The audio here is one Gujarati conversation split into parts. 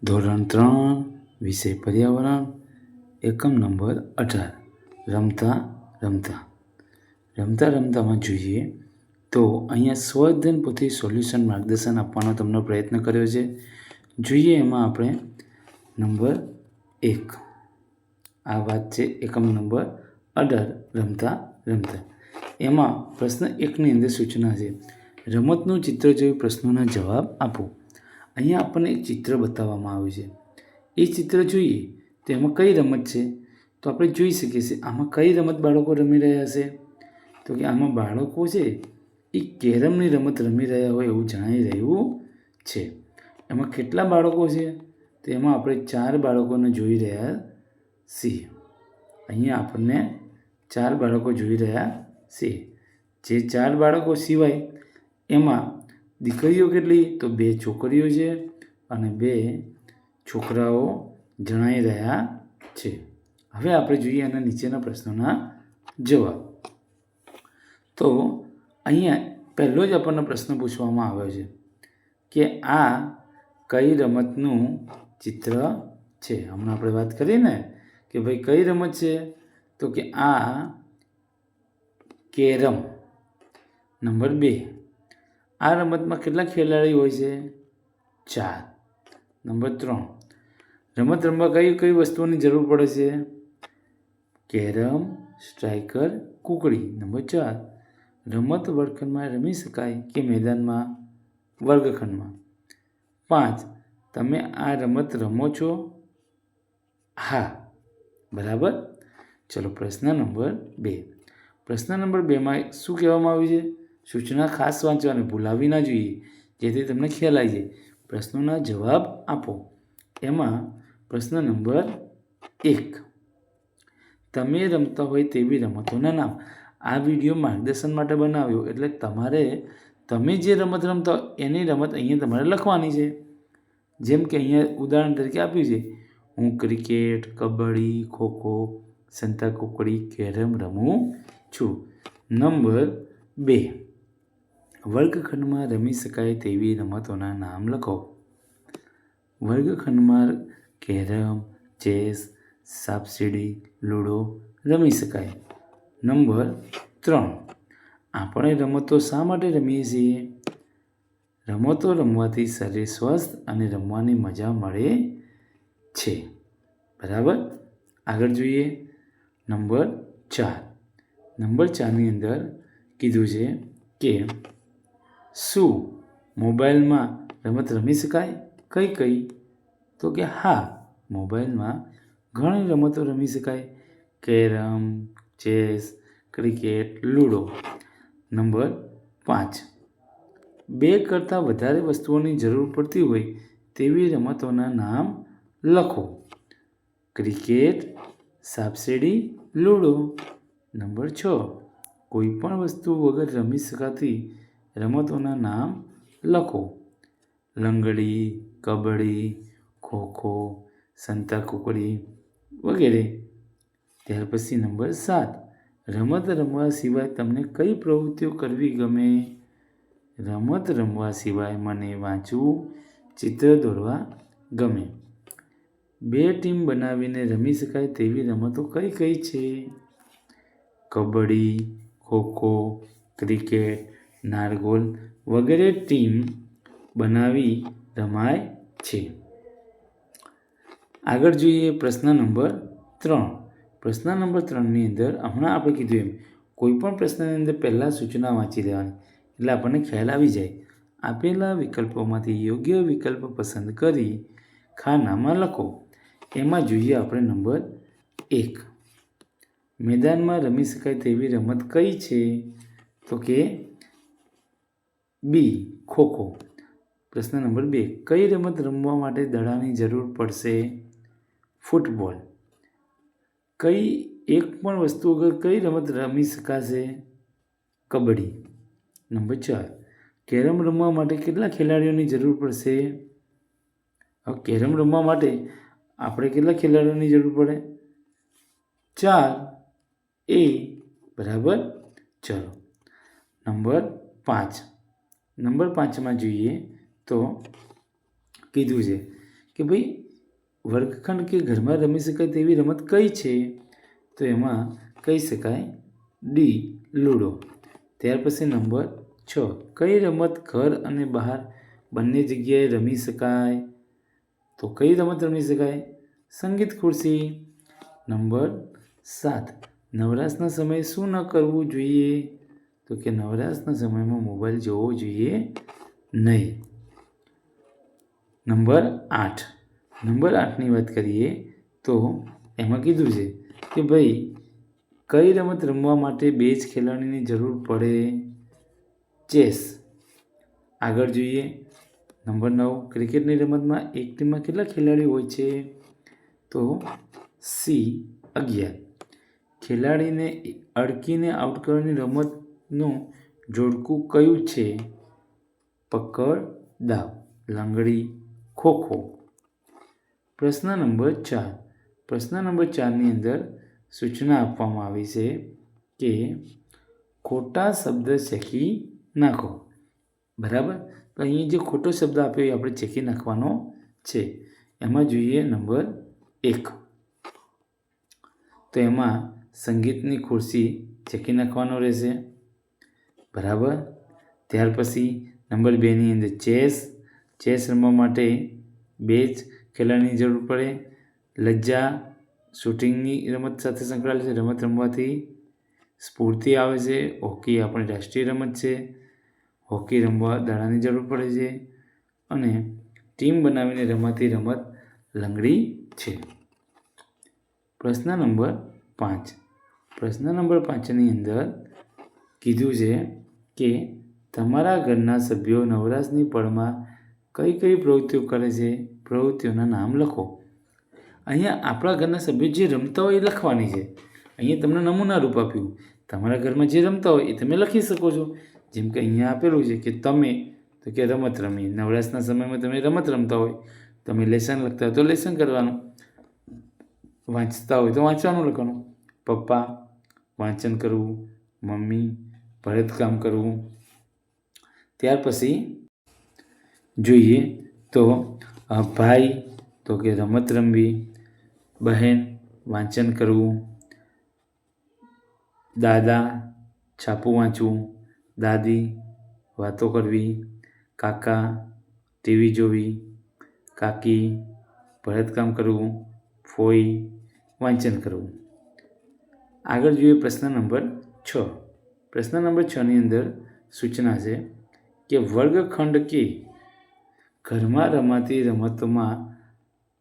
ધોરણ 3 વિષય પર્યાવરણ એકમ નંબર 18 રમતા રમતા રમતા રમતામાં જોઈએ તો અહીંયા સ્વઅધ્યયન પોથી સોલ્યુશન માર્ગદર્શન આપવાનો તમને પ્રયત્ન કર્યો છે. જોઈએ એમાં આપણે નંબર 1 આ વાત છે એકમ નંબર 18 રમતા રમતા. એમાં પ્રશ્ન 1ની અંદર સૂચના છે રમતનું ચિત્ર જોઈ પ્રશ્નોના જવાબ આપો. અહીંયા આપણને એક ચિત્ર બતાવવામાં આવ્યું છે. એ ચિત્ર જોઈએ તો એમાં કઈ રમત છે તો આપણે જોઈ શકીએ છીએ આમાં કઈ રમત બાળકો રમી રહ્યા છે તો કે આમાં બાળકો છે એ કેરમની રમત રમી રહ્યા હોય એવું જણાઈ રહ્યું છે. એમાં કેટલા બાળકો છે તો એમાં આપણે 4 બાળકોને જોઈ રહ્યા છીએ. અહીંયા આપણને 4 બાળકો જોઈ રહ્યા છીએ. જે 4 બાળકો સિવાય એમાં દીકરીઓ કેટલી તો 2 છોકરીઓ છે અને 2 છોકરાઓ જણાઈ રહ્યા છે. હવે આપણે જોઈએ આના નીચેના પ્રશ્નોના જવાબ. તો અહીંયા પહેલો જ આપણને પ્રશ્ન પૂછવામાં આવ્યો છે કે આ કઈ રમતનું ચિત્ર છે. હમણાં આપણે વાત કરી ને કે ભાઈ કઈ રમત છે તો કે આ કેરમ. નંબર 2 આ રમતમાં કેટલા ખેલાડી હોય છે 4. નંબર 3 રમત રમવા કઈ વસ્તુઓની જરૂર પડે છે કેરમ, સ્ટ્રાઇકર, કુકડી. નંબર 4 રમત વર્ગખંડમાં રમી શકાય કે મેદાનમાં વર્ગખંડમાં. 5 તમે આ રમત રમો છો હા. બરાબર. ચલો પ્રશ્ન નંબર 2. પ્રશ્ન નંબર 2માં શું કહેવામાં આવ્યું છે સૂચના ખાસ વાંચવાની ભૂલાવી ના જોઈએ જેથી તમને ખ્યાલ આવી જાય. પ્રશ્નોના જવાબ આપો. એમાં પ્રશ્ન નંબર 1 તમે રમતા હોય તેવી રમતોના નામ. આ વિડીયો માર્ગદર્શન માટે બનાવ્યો એટલે તમારે તમે જે રમત રમતા હોય એની રમત અહીંયા તમારે લખવાની છે. જેમ કે અહીંયા ઉદાહરણ તરીકે આપ્યું છે હું ક્રિકેટ, કબડ્ડી, ખોખો, સંતાકુકડી, કેરમ રમું છું. નંબર 2 વર્ગખંડમાં રમી શકાય તેવી રમતોના નામ લખો. વર્ગખંડમાં કેરમ, ચેસ, સાપસીડી, લૂડો રમી શકાય. નંબર 3 આપણે રમતો શા માટે રમીએ છીએ? રમતો રમવાથી શરીર સ્વસ્થ અને રમવાની મજા મળે છે. બરાબર. આગળ જોઈએ નંબર 4. નંબર 4ની અંદર કીધું છે કે શું મોબાઈલમાં રમત રમી શકાય? કઈ? તો કે હા મોબાઈલમાં ઘણી રમતો રમી શકાય. Carrom, chess, cricket, ludo. Number 5 2 કરતાં વધારે વસ્તુઓની જરૂર પડતી હોય તેવી રમતોના નામ લખો. Cricket, સાપસીડી, ludo. નંબર 6 કોઈ પણ વસ્તુ વગર રમી શકાતી રમતોના નામ લખો. લંગડી, કબડ્ડી, ખોખો, સંતાકુકડી વગેરે. ત્યાર પછી નંબર 7 રમત રમવા સિવાય તમને કઈ પ્રવૃત્તિઓ કરવી ગમે? રમત રમવા સિવાય મને વાંચવું, ચિત્ર દોરવા ગમે. 2 ટીમ બનાવીને રમી શકાય તેવી રમતો કઈ છે? કબડ્ડી, ખોખો, ક્રિકેટ, નારગોલ વગેરે ટીમ બનાવી રમાય છે. આગળ જોઈએ પ્રશ્ન નંબર 3. પ્રશ્ન નંબર 3ની અંદર હમણાં આપણે કીધું એમ કોઈ પણ પ્રશ્નની અંદર પહેલાં સૂચના વાંચી લેવાની એટલે આપણને ખ્યાલ આવી જાય. આપેલા વિકલ્પોમાંથી યોગ્ય વિકલ્પ પસંદ કરી ખાનામાં લખો. એમાં જોઈએ આપણે નંબર 1 મેદાનમાં રમી શકાય તેવી રમત કઈ છે? તો કે બી ખોખો. પ્રશ્ન નંબર 2 કઈ રમત રમવા માટે દડાની જરૂર પડશે? ફૂટબોલ. કઈ એક પણ વસ્તુ વગર કઈ રમત રમી શકાશે? કબડ્ડી. નંબર 4 કેરમ રમવા માટે કેટલા ખેલાડીઓની જરૂર પડશે? હવે કેરમ રમવા માટે આપણે કેટલા ખેલાડીઓની જરૂર પડે? 4. એ બરાબર. ચલો નંબર 5. નંબર 5માં જોઈએ તો કીધું છે કે ભાઈ વર્ગખંડ કે ઘરમાં રમી શકાય તેવી રમત કઈ છે? તો એમાં કહી શકાય ડી લૂડો. ત્યાર પછી નંબર 6, કઈ રમત ઘર અને બહાર બંને જગ્યાએ રમી શકાય? તો કઈ રમત રમી શકાય? સંગીત ખુરશી. નંબર 7, નવરાશના સમયે શું ન કરવું જોઈએ? તો કે નવરાશના સમયમાં મોબાઈલ જોવો જોઈએ નહીં. નંબર 8ની વાત કરીએ તો એમાં કીધું છે કે ભાઈ કઈ રમત રમવા માટે 2 જ ખેલાડીની જરૂર પડે? ચેસ. આગળ જોઈએ. નંબર 9, ક્રિકેટની રમતમાં એક ટીમમાં કેટલા ખેલાડી હોય છે? તો સી 11. ખેલાડીને અડકીને આઉટ કરવાની રમતનું જોડકું કયું છે? પકડ દાવ, લંગડી, ખોખો. પ્રશ્ન નંબર 4ની અંદર સૂચના આપવામાં આવી છે કે ખોટા શબ્દ ચેકી નાખો. બરાબર? તો અહીં જે ખોટો શબ્દ આપ્યો એ આપણે ચેકી નાખવાનો છે. એમાં જોઈએ નંબર 1. તો એમાં સંગીતની ખુરશી ચેકી નાખવાનો રહેશે. બરાબર? ત્યાર પછી નંબર 2ની અંદર ચેસ રમવા માટે 2 જ ખેલાડીની જરૂર પડે. લજ્જા શૂટિંગની રમત સાથે સંકળાયેલ છે. રમત રમવાથી સ્ફૂર્તિ આવે છે. હોકી આપણી રાષ્ટ્રીય રમત છે. હોકી રમવા દડાની જરૂર પડે છે. અને ટીમ બનાવીને રમાતી રમત લંગડી છે. પ્રશ્ન નંબર 5ની અંદર કીધું છે કે તમારા ઘરના સભ્યો નવરાશની પળમાં કઈ પ્રવૃત્તિઓ કરે છે? પ્રવૃત્તિઓના નામ લખો. અહીંયા આપણા ઘરના સભ્યો જે રમતા હોય એ લખવાની છે. અહીંયા તમને નમૂના રૂપ આપ્યું. તમારા ઘરમાં જે રમતા હોય એ તમે લખી શકો છો. જેમ કે અહીંયા આપેલું છે કે તમે તો કે રમત રમી. નવરાશના સમયમાં તમે રમત રમતા હોય, તમે લેસન લખતા હોય તો લેસન કરવાનું, વાંચતા હોય તો વાંચવાનું લખવાનું. પપ્પા વાંચન કરવું, મમ્મી ભરતકામ કરવું. ત્યાર પછી જોઈએ તો ભાઈ તો કે રમત રમવી, બહેન વાંચન કરવું, દાદા છાપું વાંચવું, દાદી વાતો કરવી, કાકા ટીવી જોવી, કાકી ભરતકામ કરવું, ફોઈ વાંચન કરવું. આગળ જોઈએ પ્રશ્ન નંબર 6. પ્રશ્ન નંબર 6ની અંદર સૂચના છે કે વર્ગખંડ કે ઘરમાં રમાતી રમતમાં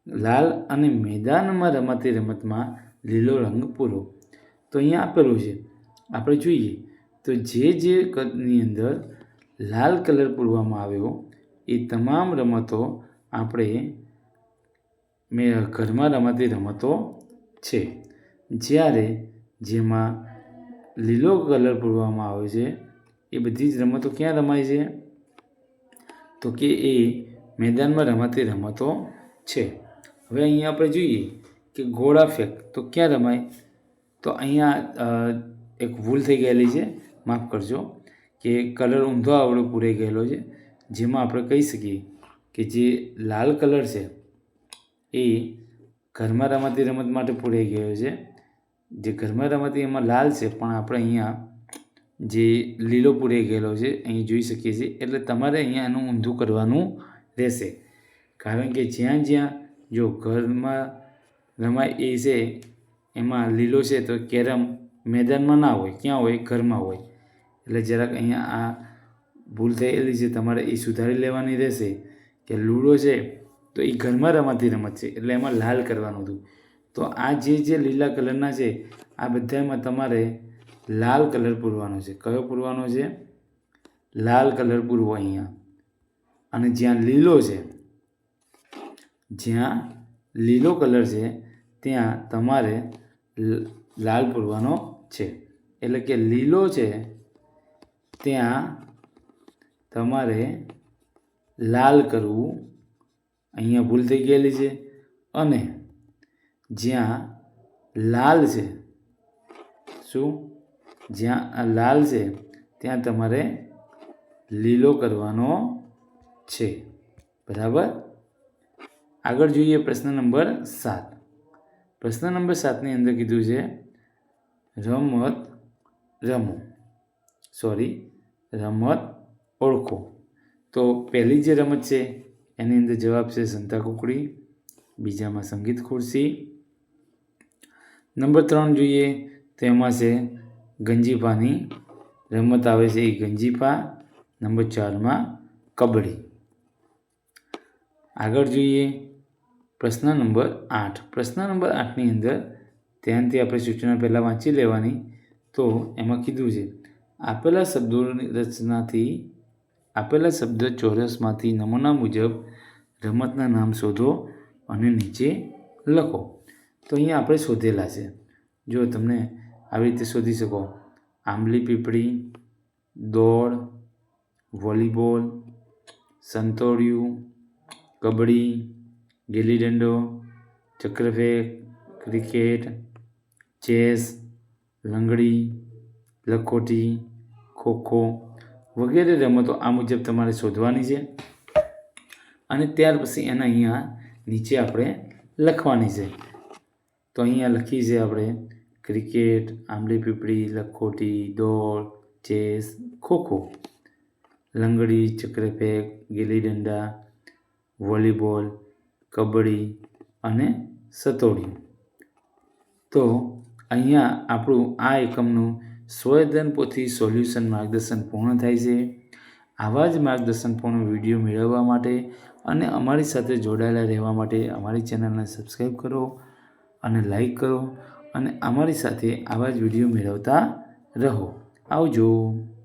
લાલ અને મેદાનમાં રમાતી રમતમાં લીલો રંગ પૂરો. તો અહીંયા આપેલું છે. આપણે જોઈએ તો જે કદની અંદર લાલ કલર પૂરવામાં આવ્યો એ તમામ રમતો આપણે ઘરમાં રમાતી રમતો છે. જ્યારે જેમાં લીલો કલર પૂરવામાં આવે છે એ બધી જ રમતો ક્યાં રમાય છે? તો કે એ મેદાનમાં રમાતી રમતો છે. હવે અહીંયા આપણે જોઈએ કે ગોળા ફેંક તો ક્યાં રમાય? તો અહીંયા એક ભૂલ થઈ ગયેલી છે, માફ કરજો, કે કલર ઊંધો આવડો પૂરાઈ ગયેલો છે. જેમાં આપણે કહી શકીએ કે જે લાલ કલર છે એ ઘરમાં રમાતી રમત માટે પૂરાઈ ગયો છે. જે ઘરમાં રમાતી એમાં લાલ છે, પણ આપણે અહીંયા જે લીલો પૂરાઈ ગયેલો છે અહીં જોઈ શકીએ છીએ. એટલે તમારે અહીંયા એનું ઊંધું કરવાનું રહેશે. કારણ કે જ્યાં જો ઘરમાં રમાય એ છે એમાં લીલો છે તો કેરમ મેદાનમાં ના હોય, ક્યાં હોય? ઘરમાં હોય. એટલે જરાક અહીંયા આ ભૂલ થયેલી છે, તમારે એ સુધારી લેવાની રહેશે. કે લૂડો છે તો એ ઘરમાં રમાતી રમત છે એટલે એમાં લાલ કરવાનું હતું. તો આ જે લીલા કલરના છે આ બધામાં તમારે લાલ કલર પૂરવાનો છે. કયો પૂરવાનો છે? લાલ કલર પૂરવો અહીંયા. અને જ્યાં લીલો કલર છે ત્યાં તમારે લાલ પૂરવાનો છે. એટલે કે લીલો છે ત્યાં તમારે લાલ કરવું. અહીંયા ભૂલ થઈ ગયેલી છે. અને જ્યાં લાલ છે, જ્યાં લાલ છે ત્યાં તમારે લીલો કરવાનો છે. બરાબર? આગળ જોઈએ પ્રશ્ન નંબર 7. પ્રશ્ન નંબર 7ની અંદર કીધું છે રમત ઓળખો. તો પહેલી જે રમત છે એની અંદર જવાબ છે સંતાકુકડી, બીજામાં સંગીત ખુરશી. નંબર 3 જોઈએ તો એમાં છે ગંજીફાની રમત આવે છે એ ગંજીફા. નંબર 4માં કબડ્ડી. આગળ જોઈએ પ્રશ્ન નંબર 8. પ્રશ્ન નંબર 8ની અંદર ધ્યાનથી આપણે સૂચના પહેલાં વાંચી લેવાની. તો એમાં કીધું છે આપેલા શબ્દ ચોરસમાંથી નમૂના મુજબ રમતના નામ શોધો અને નીચે લખો. તો અહીંયા આપણે શોધેલા છે. જો તમને આવી રીતે શોધી શકો: આંબલી પીપળી, દોડ, વોલીબોલ, સંતોળિયું, કબડ્ડી, ગિલ્લી દંડો, ચક્રફેંક, ક્રિકેટ, ચેસ, લંગડી, લખોટી, ખોખો વગેરે રમતો આ મુજબ તમારે શોધવાની છે અને ત્યાર પછી એના અહીંયા નીચે આપણે લખવાની છે. તો અહીંયા લખી છે આપણે ક્રિકેટ, આંબલી પીપળી, લખોટી, દોડ, ચેસ, ખોખો, લંગડી, ચક્રફેંક, ગિલ્લી દંડા, વોલીબોલ, કબડ્ડી અને સતોડિયું. તો અહીંયા આપણું આ એકમનું સ્વયંધન પોથી સોલ્યુશન માર્ગદર્શન પૂર્ણ થાય છે. આવા જ માર્ગદર્શનપૂર્ણ વિડીયો મેળવવા માટે અને અમારી સાથે જોડાયેલા રહેવા માટે અમારી ચેનલને સબસ્ક્રાઈબ કરો અને લાઈક કરો અને અમારી સાથે આવા જ વિડીયો મેળવતા રહો. આવજો.